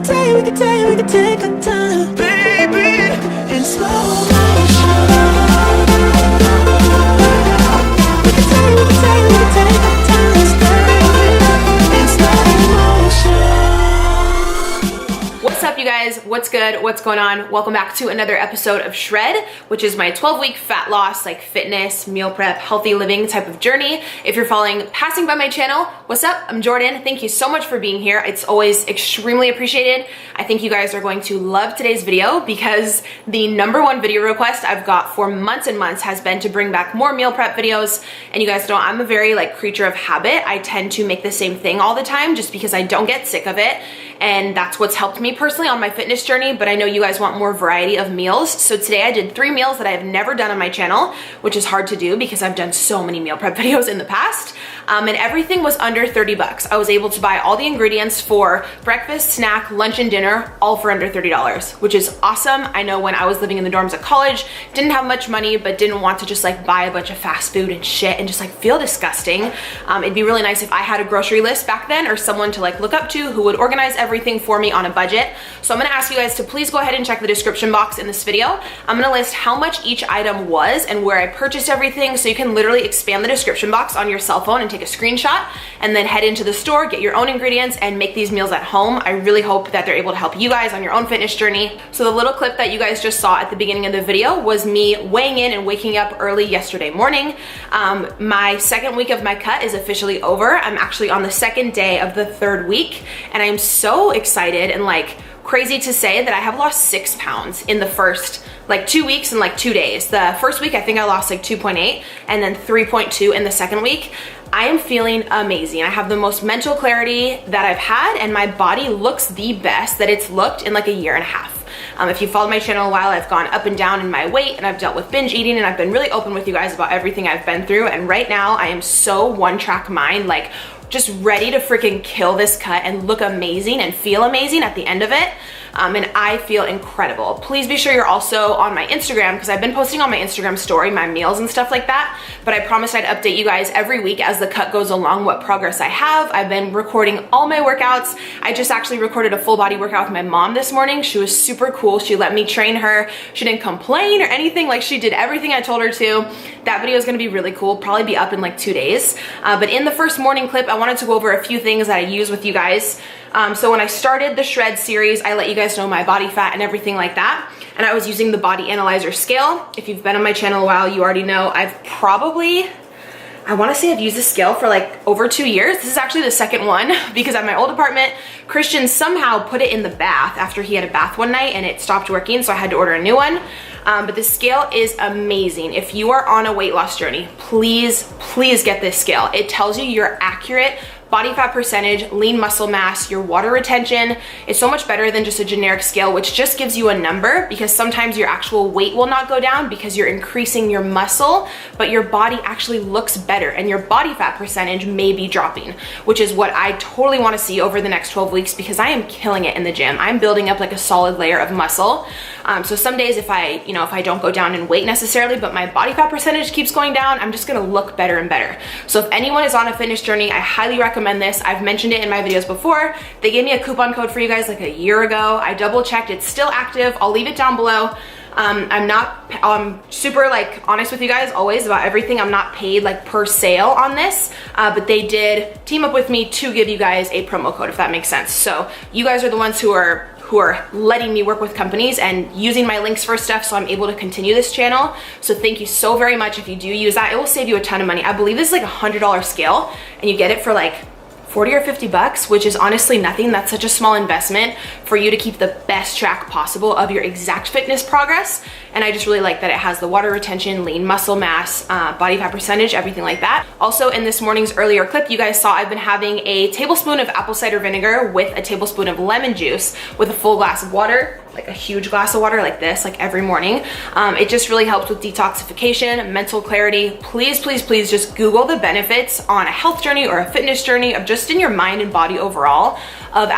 could take our time, baby, in slow motion. We could take our time, stay in slow motion. What's up, you guys? What's good? What's going on? Welcome back to another episode of Shred, which is my 12-week fat loss, like fitness, meal prep, healthy living type of journey. If you're passing by my channel, what's up? I'm Jordan. Thank you so much for being here. It's always extremely appreciated. I think you guys are going to love today's video because the #1 video request I've got for months and months has been to bring back more meal prep videos. And you guys know I'm a very creature of habit. I tend to make the same thing all the time just because I don't get sick of it. And that's what's helped me personally on my fitness journey, but I know you guys want more variety of meals. So today I did 3 meals that I have never done on my channel, which is hard to do because I've done so many meal prep videos in the past. And everything was under 30 bucks. I was able to buy all the ingredients for breakfast, snack, lunch, and dinner, all for under $30, which is awesome. I know when I was living in the dorms at college, didn't have much money, but didn't want to just buy a bunch of fast food and shit and just feel disgusting. It'd be really nice if I had a grocery list back then or someone to look up to who would organize everything for me on a budget. So I'm gonna ask you guys to please go ahead and check the description box in this video. I'm gonna list how much each item was and where I purchased everything, so you can literally expand the description box on your cell phone and take a screenshot and then head into the store, get your own ingredients, and make these meals at home. I really hope that they're able to help you guys on your own fitness journey. So the little clip that you guys just saw at the beginning of the video was me weighing in and waking up early yesterday morning. My second week of my cut is officially over. I'm actually on the second day of the 3rd week, and I'm so excited and crazy to say that I have lost 6 pounds in the first 2 weeks and 2 days. The first week I think I lost 2.8 and then 3.2 in the second week. I am feeling amazing. I have the most mental clarity that I've had, and my body looks the best that it's looked in a year and a half. If you followed my channel a while, I've gone up and down in my weight, and I've dealt with binge eating, and I've been really open with you guys about everything I've been through. And right now I am so one-track mind, just ready to freaking kill this cut and look amazing and feel amazing at the end of it. And I feel incredible. Please be sure you're also on my Instagram, because I've been posting on my Instagram story my meals and stuff like that, but I promised I'd update you guys every week as the cut goes along what progress I have. I've been recording all my workouts. I just actually recorded a full body workout with my mom this morning. She was super cool. She let me train her. She didn't complain or anything. She did everything I told her to. That video is gonna be really cool, probably be up in 2 days. But in the first morning clip, I wanted to go over a few things that I use with you guys. So when I started the Shred series, I let you guys know my body fat and everything like that. And I was using the Body Analyzer scale. If you've been on my channel a while, you already know I wanna say I've used this scale for over 2 years. This is actually the second one because at my old apartment, Christian somehow put it in the bath after he had a bath one night and it stopped working, so I had to order a new one. But the scale is amazing. If you are on a weight loss journey, please get this scale. It tells you your accurate body fat percentage, lean muscle mass, your water retention. It's so much better than just a generic scale, which just gives you a number, because sometimes your actual weight will not go down because you're increasing your muscle, but your body actually looks better and your body fat percentage may be dropping, which is what I totally want to see over the next 12 weeks because I am killing it in the gym. I'm building up a solid layer of muscle. So some days if I don't go down in weight necessarily, but my body fat percentage keeps going down, I'm just gonna look better and better. So if anyone is on a fitness journey, I highly recommend this. I've mentioned it in my videos before. They gave me a coupon code for you guys a year ago. I double checked, it's still active. I'll leave it down below. I'm super honest with you guys always about everything. I'm not paid per sale on this, but they did team up with me to give you guys a promo code, if that makes sense. So you guys are the ones who are letting me work with companies and using my links for stuff, so I'm able to continue this channel. So thank you so very much. If you do use that, it will save you a ton of money. I believe this is a $100 scale and you get it for 40 or 50 bucks, which is honestly nothing. That's such a small investment for you to keep the best track possible of your exact fitness progress. And I just really like that it has the water retention, lean muscle mass, body fat percentage, everything like that. Also in this morning's earlier clip, you guys saw I've been having a tablespoon of apple cider vinegar with a tablespoon of lemon juice with a full glass of water, a huge glass of water like this, every morning. It just really helps with detoxification, mental clarity. Please just Google the benefits on a health journey or a fitness journey of just in your mind and body overall of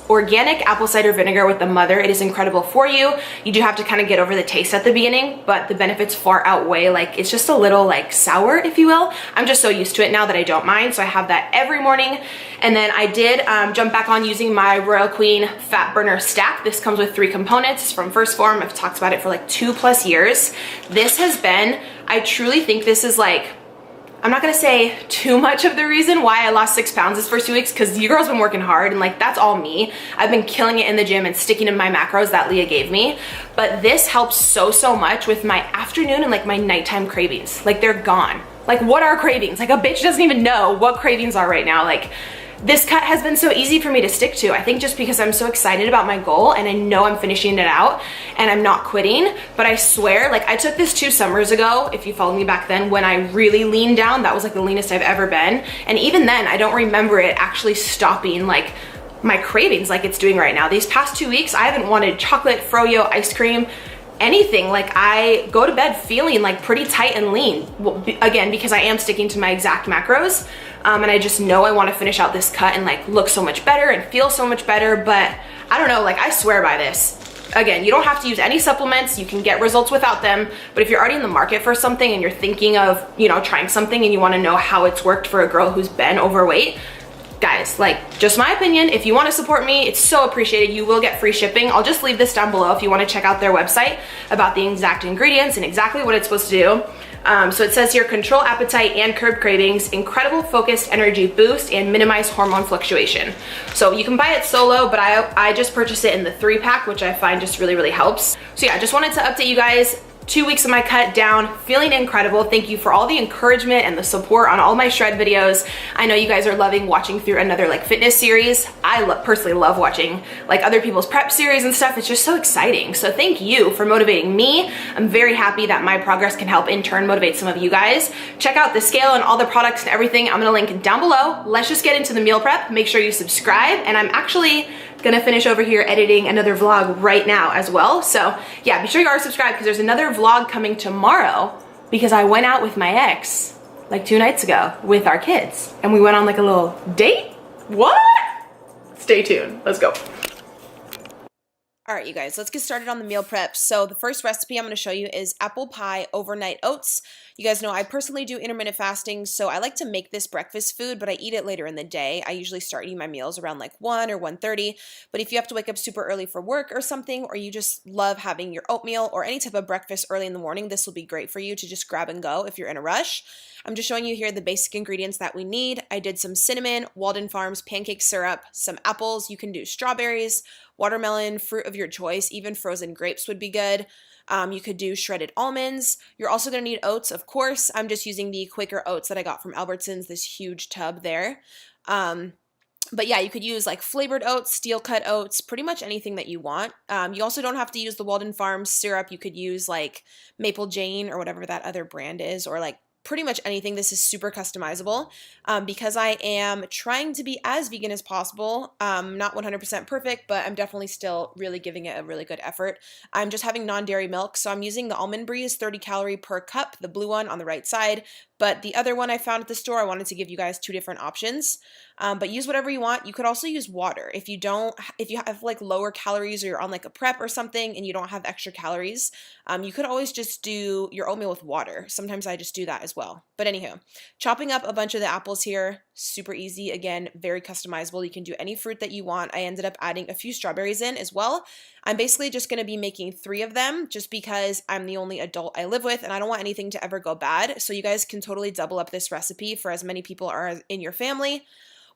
organic apple cider vinegar with the mother. It is incredible for you. You do have to kind of get over the taste at at the beginning, but the benefits far outweigh. Like, it's just a little like sour, if you will. I'm just so used to it now that I don't mind. So I have that every morning. And then I did jump back on using my Royal Queen Fat Burner Stack. This comes with 3 components from First Form. I've talked about it for like 2+ years. This has been, I truly think this is like, I'm not gonna say too much of the reason why I lost 6 pounds this first 2 weeks, because you girls been working hard and like that's all me. I've been killing it in the gym and sticking to my macros that Leah gave me. But this helps so much with my afternoon and like my nighttime cravings. Like, they're gone. Like, what are cravings? Like, a bitch doesn't even know what cravings are right now. Like, this cut has been so easy for me to stick to. I think just because I'm so excited about my goal and I know I'm finishing it out and I'm not quitting. But I swear, like, I took this 2 summers ago, if you followed me back then, when I really leaned down. That was like the leanest I've ever been. And even then, I don't remember it actually stopping like my cravings like it's doing right now. These past 2 weeks, I haven't wanted chocolate, froyo, ice cream, anything. Like, I go to bed feeling like pretty tight and lean. Well, again, because I am sticking to my exact macros. And I just know I want to finish out this cut and like look so much better and feel so much better. But I don't know, like, I swear by this. Again, you don't have to use any supplements. You can get results without them. But if you're already in the market for something and you're thinking of, you know, trying something and you want to know how it's worked for a girl who's been overweight, guys, like, just my opinion, if you want to support me, it's so appreciated. You will get free shipping. I'll just leave this down below if you want to check out their website about the exact ingredients and exactly what it's supposed to do. So it says here, control appetite and curb cravings, incredible focused energy boost, and minimize hormone fluctuation. So you can buy it solo, but I just purchased it in the 3-pack, which I find just really helps. So yeah, just wanted to update you guys. 2 weeks of my cut down, feeling incredible. Thank you for all the encouragement and the support on all my shred videos. I know you guys are loving watching through another like fitness series. I personally love watching like other people's prep series and stuff. It's just so exciting. So thank you for motivating me. I'm very happy that my progress can help in turn motivate some of you guys. Check out the scale and all the products and everything. I'm gonna link down below. Let's just get into the meal prep. Make sure you subscribe, and I'm actually gonna finish over here editing another vlog right now as well. So yeah, be sure you are subscribed, because there's another vlog coming tomorrow, because I went out with my ex like 2 nights ago with our kids and we went on like a little date. What? Stay tuned. Let's go. All right, you guys, let's get started on the meal prep. So the first recipe I'm going to show you is apple pie overnight oats. You guys know I personally do intermittent fasting, so I like to make this breakfast food, but I eat it later in the day. I usually start eating my meals around like 1 or 1:30, but if you have to wake up super early for work or something, or you just love having your oatmeal or any type of breakfast early in the morning, this will be great for you to just grab and go if you're in a rush. I'm just showing you here the basic ingredients that we need. I did some cinnamon, Walden Farms pancake syrup, some apples. You can do strawberries, watermelon, fruit of your choice, even frozen grapes would be good. You could do shredded almonds. You're also going to need oats, of course. I'm just using the Quaker oats that I got from Albertsons, this huge tub there. But yeah, you could use like flavored oats, steel cut oats, pretty much anything that you want. You also don't have to use the Walden Farms syrup. You could use like Maple Jane or whatever that other brand is, or like pretty much anything. This is super customizable. Because I am trying to be as vegan as possible. Not 100% perfect, but I'm definitely still really giving it a really good effort. I'm just having non-dairy milk, so I'm using the Almond Breeze 30 calorie per cup, the blue one on the right side. But the other one I found at the store, I wanted to give you guys 2 different options. But use whatever you want. You could also use water. If you have like lower calories, or you're on like a prep or something and you don't have extra calories, you could always just do your oatmeal with water. Sometimes I just do that as well. But anywho, chopping up a bunch of the apples here, super easy. Again, very customizable. You can do any fruit that you want. I ended up adding a few strawberries in as well. I'm basically just going to be making 3 of them just because I'm the only adult I live with and I don't want anything to ever go bad. So you guys can totally double up this recipe for as many people are in your family.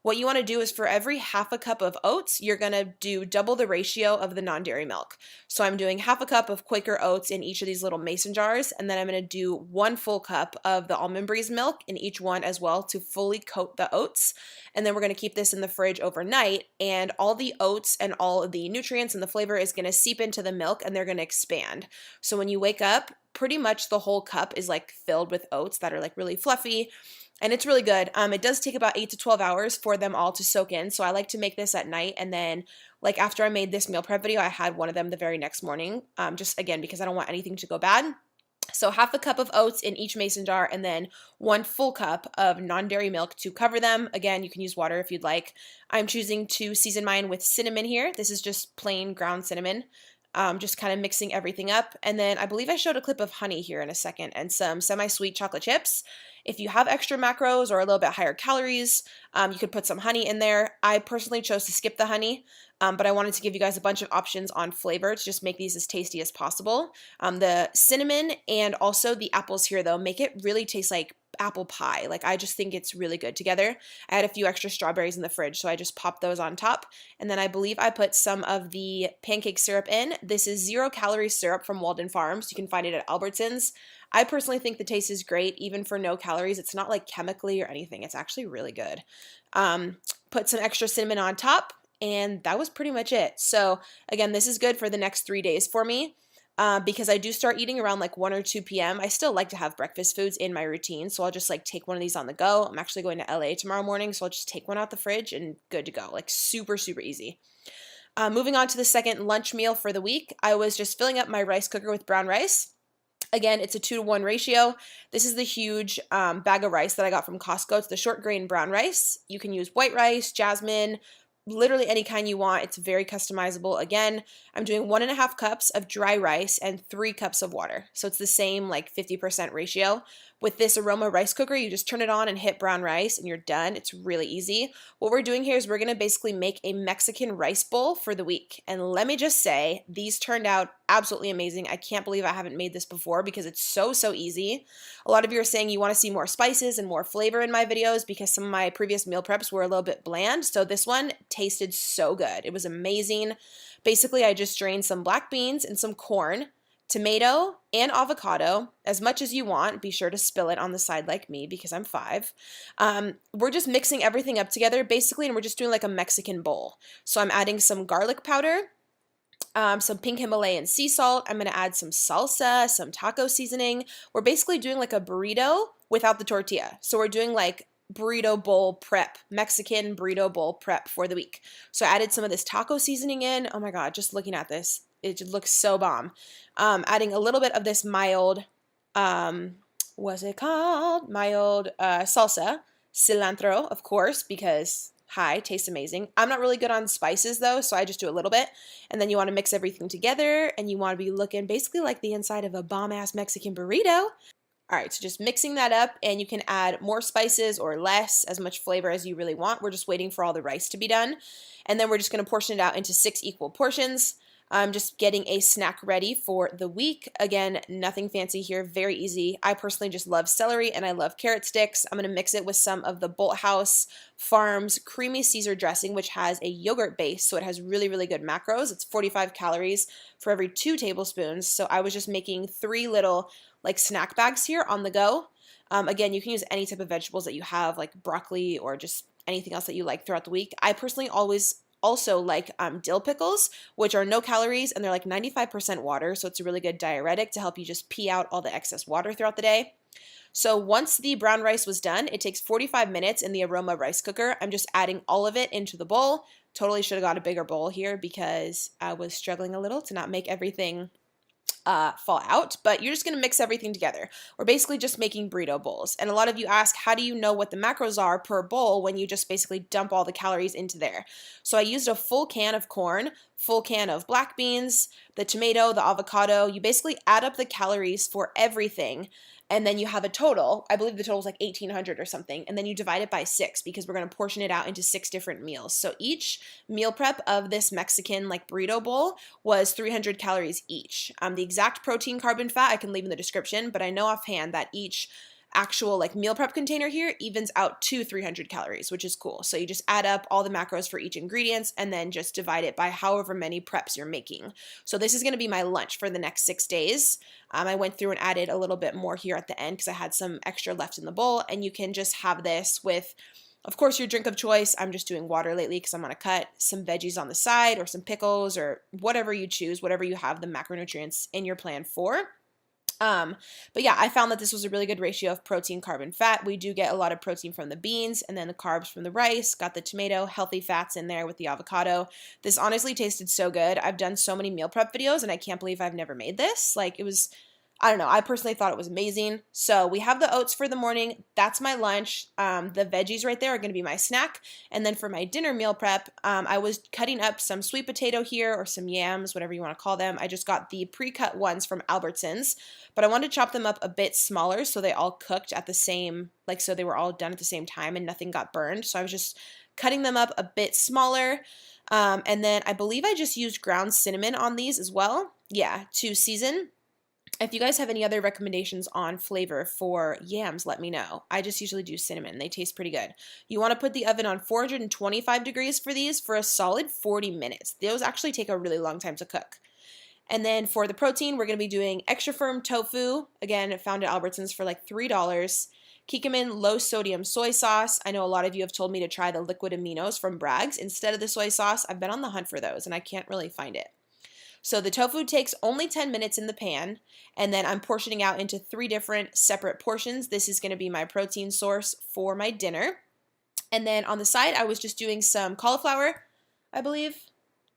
What you want to do is for every half a cup of oats, you're going to do double the ratio of the non-dairy milk. So I'm doing half a cup of Quaker oats in each of these little mason jars, and then I'm going to do 1 full cup of the Almond Breeze milk in each one as well to fully coat the oats. And then we're going to keep this in the fridge overnight, and all the oats and all of the nutrients and the flavor is going to seep into the milk and they're going to expand. So when you wake up, pretty much the whole cup is like filled with oats that are like really fluffy. And it's really good. It does take about 8 to 12 hours for them all to soak in. So I like to make this at night. And then like after I made this meal prep video, I had one of them the very next morning. Just again, because I don't want anything to go bad. So half a cup of oats in each mason jar, and then 1 full cup of non-dairy milk to cover them. Again, you can use water if you'd like. I'm choosing to season mine with cinnamon here. This is just plain ground cinnamon. just kind of mixing everything up. And then I believe I showed a clip of honey here in a second and some semi-sweet chocolate chips. If you have extra macros or a little bit higher calories, you could put some honey in there. I personally chose to skip the honey, but I wanted to give you guys a bunch of options on flavor to just make these as tasty as possible. The cinnamon and also the apples here, though, make it really taste like apple pie. Like, I just think it's really good together. I had a few extra strawberries in the fridge, so I just popped those on top. And then I believe I put some of the pancake syrup in. This is 0-calorie syrup from Walden Farms. You can find it at Albertsons. I personally think the taste is great, even for no calories. It's not like chemically or anything. It's actually really good. Put some extra cinnamon on top, and that was pretty much it. So again, this is good for the next 3 days for me. Because I do start eating around like 1 or 2 p.m. I still like to have breakfast foods in my routine, so I'll just like take one of these on the go. I'm actually going to LA tomorrow morning, so I'll just take one out the fridge and good to go. Like super, super easy. Moving on to the second lunch meal for the week, I was just filling up my rice cooker with brown rice. Again, it's a 2-to-1 ratio. This is the huge bag of rice that I got from Costco. It's the short grain brown rice. You can use white rice, jasmine, literally any kind you want. It's very customizable. Again, I'm doing 1.5 cups of dry rice and 3 cups of water. So it's the same like 50% ratio. With this aroma rice cooker, you just turn it on and hit brown rice and you're done. It's really easy. What we're doing here is we're going to basically make a Mexican rice bowl for the week. And let me just say, these turned out absolutely amazing. I can't believe I haven't made this before because it's so, so easy. A lot of you are saying you want to see more spices and more flavor in my videos because some of my previous meal preps were a little bit bland. So this one tasted so good. It was amazing. Basically, I just drained some black beans and some corn, tomato, and avocado, as much as you want. Be sure to spill it on the side like me because I'm 5. We're just mixing everything up together basically, and we're just doing like a Mexican bowl. So I'm adding some garlic powder, some pink Himalayan sea salt. I'm going to add some salsa, some taco seasoning. We're basically doing like a burrito without the tortilla. So we're doing like burrito bowl prep, Mexican burrito bowl prep for the week. So I added some of this taco seasoning in. Oh my God, just looking at this, it just looks so bomb. Adding a little bit of this mild, what's it called? Mild salsa, cilantro, of course, because tastes amazing. I'm not really good on spices though, so I just do a little bit. And then you want to mix everything together and you want to be looking basically like the inside of a bomb-ass Mexican burrito. All right, so just mixing that up, and you can add more spices or less, as much flavor as you really want. We're just waiting for all the rice to be done. And then we're just going to portion it out into 6 equal portions. I'm just getting a snack ready for the week. Again, nothing fancy here, very easy. I personally just love celery and I love carrot sticks. I'm going to mix it with some of the Bolthouse Farms Creamy Caesar dressing, which has a yogurt base, so it has really, really good macros. It's 45 calories for every 2 tablespoons. So I was just making 3 little like snack bags here on the go. Again, you can use any type of vegetables that you have, like broccoli or just anything else that you like throughout the week. I personally also like dill pickles, which are no calories and they're like 95% water, so it's a really good diuretic to help you just pee out all the excess water throughout the day. So once the brown rice was done, it takes 45 minutes in the aroma rice cooker. I'm just adding all of it into the bowl. Totally should have got a bigger bowl here because I was struggling a little to not make everything fall out, but you're just going to mix everything together. We're basically just making burrito bowls. And a lot of you ask, how do you know what the macros are per bowl when you just basically dump all the calories into there? So I used a full can of corn, full can of black beans, the tomato, the avocado. You basically add up the calories for everything, and then you have a total. I believe the total is like 1,800 or something, and then you divide it by 6 because we're going to portion it out into 6 different meals. So each meal prep of this Mexican like burrito bowl was 300 calories each. The exact protein, carb, and fat I can leave in the description, but I know offhand that each actual like meal prep container here evens out to 300 calories, which is cool. So you just add up all the macros for each ingredients and then just divide it by however many preps you're making. So this is going to be my lunch for the next 6 days. I went through and added a little bit more here at the end because I had some extra left in the bowl, and you can just have this with, of course, your drink of choice. I'm just doing water lately because I'm going to cut some veggies on the side or some pickles or whatever you choose, whatever you have the macronutrients in your plan for. But yeah, I found that this was a really good ratio of protein, carb, and fat. We do get a lot of protein from the beans and then the carbs from the rice, got the tomato, healthy fats in there with the avocado. This honestly tasted so good. I've done so many meal prep videos and I can't believe I've never made this. Like, it was I don't know. I personally thought it was amazing. So we have the oats for the morning. That's my lunch. The veggies right there are going to be my snack. And then for my dinner meal prep, I was cutting up some sweet potato here or some yams, whatever you want to call them. I just got the pre-cut ones from Albertsons, but I wanted to chop them up a bit smaller so they all cooked at the same, like so they were all done at the same time and nothing got burned. So I was just cutting them up a bit smaller. And then I believe I just used ground cinnamon on these as well. Yeah, to season. If you guys have any other recommendations on flavor for yams, let me know. I just usually do cinnamon. They taste pretty good. You want to put the oven on 425 degrees for these for a solid 40 minutes. Those actually take a really long time to cook. And then for the protein, we're going to be doing extra firm tofu. Again, found at Albertsons for like $3. Kikkoman low sodium soy sauce. I know a lot of you have told me to try the liquid aminos from Bragg's instead of the soy sauce. I've been on the hunt for those and I can't really find it. So the tofu takes only 10 minutes in the pan, and then I'm portioning out into 3 different separate portions. This is going to be my protein source for my dinner. And then on the side, I was just doing some cauliflower, I believe.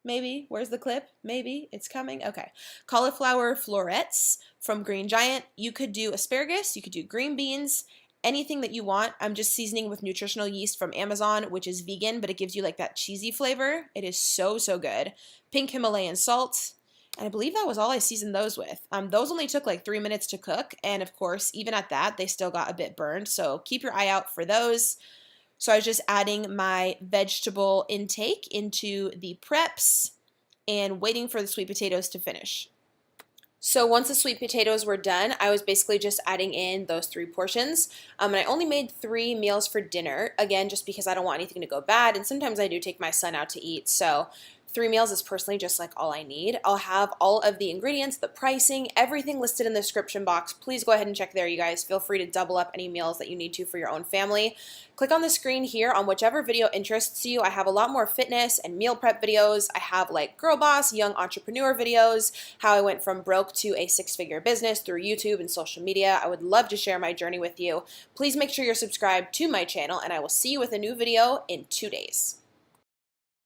Maybe. Where's the clip? Maybe. It's coming. Okay. Cauliflower florets from Green Giant. You could do asparagus. You could do green beans. Anything that you want. I'm just seasoning with nutritional yeast from Amazon, which is vegan, but it gives you like that cheesy flavor. It is so, so good. Pink Himalayan salt. And I believe that was all I seasoned those with. Those only took like 3 minutes to cook. And of course, even at that, they still got a bit burned. So keep your eye out for those. So I was just adding my vegetable intake into the preps and waiting for the sweet potatoes to finish. So once the sweet potatoes were done, I was basically just adding in those 3 portions. And I only made 3 meals for dinner, again, just because I don't want anything to go bad. And sometimes I do take my son out to eat. So 3 meals is personally just like all I need. I'll have all of the ingredients, the pricing, everything listed in the description box. Please go ahead and check there, you guys. Feel free to double up any meals that you need to for your own family. Click on the screen here on whichever video interests you. I have a lot more fitness and meal prep videos. I have like girl boss, young entrepreneur videos, how I went from broke to a 6-figure business through YouTube and social media. I would love to share my journey with you. Please make sure you're subscribed to my channel, and I will see you with a new video in 2 days.